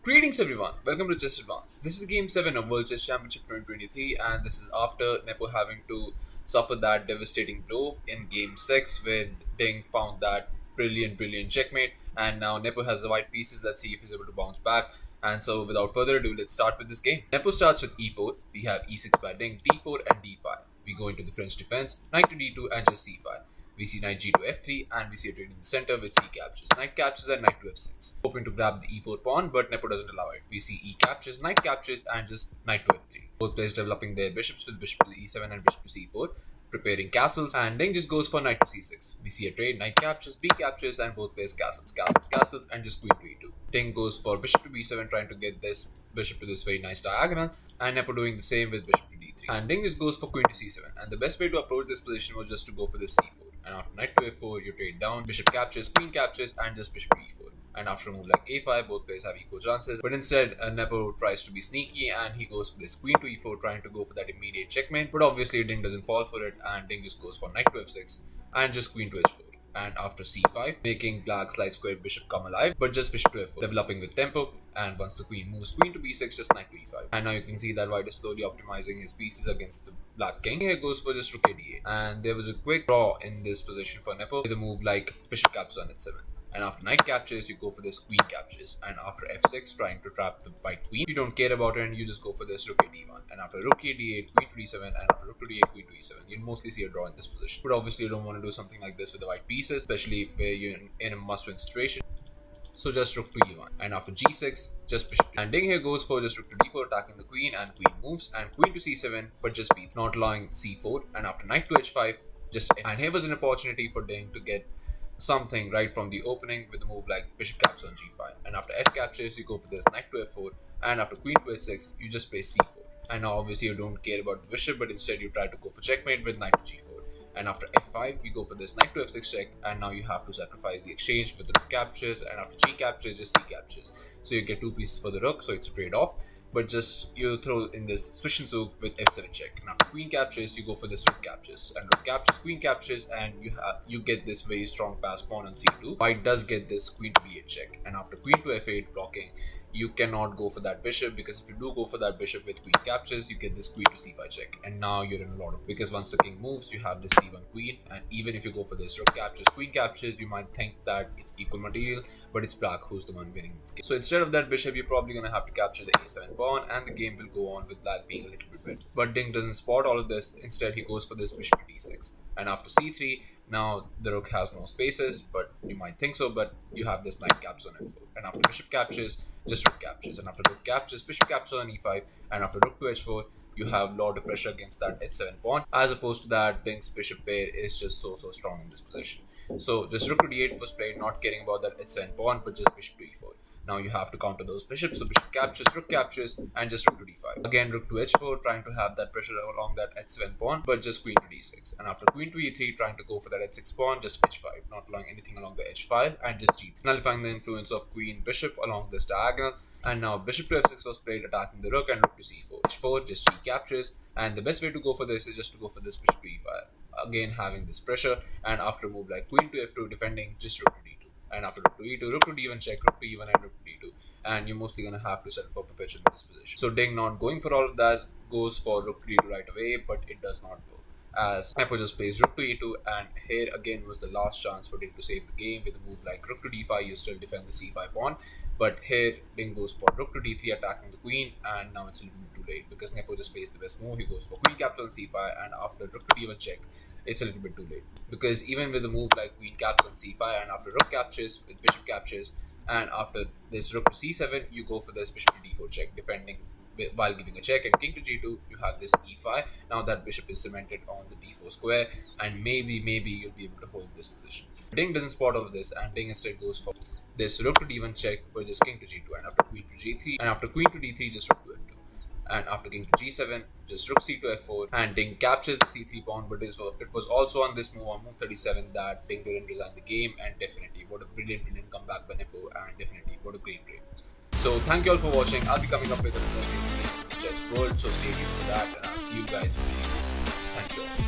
Greetings everyone, welcome to Chess Advance. This is Game 7 of World Chess Championship 2023 and this is after Nepo having to suffer that devastating blow in Game 6 where Ding found that brilliant checkmate, and now Nepo has the white pieces. Let's see if he's able to bounce back. And so without further ado, let's start with this game. Nepo starts with e4, we have e6 by Ding, d4 and d5. We go into the French defense, knight to d2 and just c5. We see knight g2 f3 and we see a trade in the center with c captures. Knight captures and knight to f6. Hoping to grab the e4 pawn, but Nepo doesn't allow it. We see e captures, knight captures and just knight to f3. Both players developing their bishops with bishop to e7 and bishop to c4, preparing castles, and Ding just goes for knight to c6. We see a trade, knight captures, b captures and both players castles and just queen to e2. Ding goes for bishop to b7 trying to get this bishop to this very nice diagonal, and Nepo doing the same with bishop to d3. And Ding just goes for queen to c7, and the best way to approach this position was just to go for this c4. And after knight to f4, you trade down, bishop captures, queen captures, and just bishop to e4. And after a move like a5, both players have equal chances. But instead, Nepo tries to be sneaky and he goes for this queen to e4, trying to go for that immediate checkmate. But obviously, Ding doesn't fall for it, and Ding just goes for knight to f6 and just queen to h4. And after c5, making black's light square bishop come alive, but just bishop to f4, developing with tempo. And once the queen moves, queen to b6, just knight to e5. And now you can see that white is slowly optimizing his pieces against the black king. Here goes for just rook a8, and there was a quick draw in this position for Nepo with a move like bishop captures on h7. And after knight captures, you go for this queen captures. And after f6, trying to trap the white queen, you don't care about it and you just go for this rook a d1. And after rook a d8, queen to d7, and after rook to d8, queen to e7. You'll mostly see a draw in this position. But obviously, you don't want to do something like this with the white pieces, especially where you're in a must-win situation. So just rook to e1. And after g6, just bishop. And Ding here goes for just rook to d4, attacking the queen, and queen moves, and queen to c7, but just b3, not allowing c4. And after knight to h5, just f. And here was an opportunity for Ding to get something right from the opening with a move like bishop captures on g5. And after f captures, you go for this knight to f4, and after queen to h6, you just play c4. And now obviously you don't care about the bishop, but instead you try to go for checkmate with knight to g4. And after f5, you go for this knight to f6 check, and now you have to sacrifice the exchange with the rook captures, and after g captures, just c captures. So you get two pieces for the rook, so it's a trade-off. But just you throw in this swish and soak with f7 check. And after queen captures, you go for this rook captures, and rook captures, queen captures, and you get this very strong pass pawn on c2. White does get this queen to b8 check, and after queen to f8 blocking, you cannot go for that bishop, because if you do go for that bishop with queen captures, you get this queen to c5 check, and now you're in a lot of, because once the king moves, you have this c1 queen, and even if you go for this rook captures, queen captures, you might think that it's equal material, but it's black who's the one winning this game. So instead of that bishop, you're probably gonna have to capture the a7 pawn, and the game will go on with black being a little bit better. But Ding doesn't spot all of this. Instead, he goes for this bishop to d6, and after c3, now the rook has no spaces, but you might think so, but you have this knight captures on f4. And after bishop captures, just rook captures. And after rook captures, bishop captures on e5. And after rook to h4, you have a lot of pressure against that h7 pawn. As opposed to that, Ding's bishop pair is just so strong in this position. So this rook to d8 was played, not caring about that h7 pawn, but just bishop to e4. Now you have to counter those bishops, so bishop captures, rook captures, and just rook to d5. Again, rook to h4, trying to have that pressure along that h7 pawn, but just queen to d6. And after queen to e3, trying to go for that h6 pawn, just h5, not allowing anything along the h file, and just g3, nullifying the influence of queen bishop along this diagonal. And now bishop to f6 was played, attacking the rook, and rook to c4. h4, just g captures, and the best way to go for this is just to go for this bishop to e5. Again, having this pressure, and after a move like queen to f2, defending, just rook to d2. And after rook to e2, rook to d1 check, rook to e1, and rook to d2. And you're mostly going to have to settle for perpetual in this position. So Ding, not going for all of that, goes for rook to d2 right away, but it does not go, as Nepo just plays rook to e2, and here again was the last chance for Ding to save the game with a move like rook to d5. You still defend the c5 pawn, but here Ding goes for rook to d3, attacking the queen, and now it's a little bit too late, because Nepo just plays the best move. He goes for queen captures on c5, and after rook to d1 check, it's a little bit too late, because even with a move like queen captures on c5, and after rook captures with bishop captures, and after this rook to c7, you go for this bishop to d4 check, defending while giving a check, and king to g2, you have this e5. Now that bishop is cemented on the d4 square, and maybe you'll be able to hold this position. Ding doesn't spot all of this, and Ding instead goes for this rook to d1 check, but just king to g2, and after queen to g3, and after queen to d3, just rook to f2. And after king to g7, just rook c to f4, and Ding captures the c3 pawn, but it was also on this move, on move 37, that Ding didn't resign the game, and definitely, what a brilliant comeback by Nepo, and definitely, what a great break. So thank you all for watching. I'll be coming up with another game in the chess world, so stay tuned for that, and I'll see you guys very soon. Thank you all.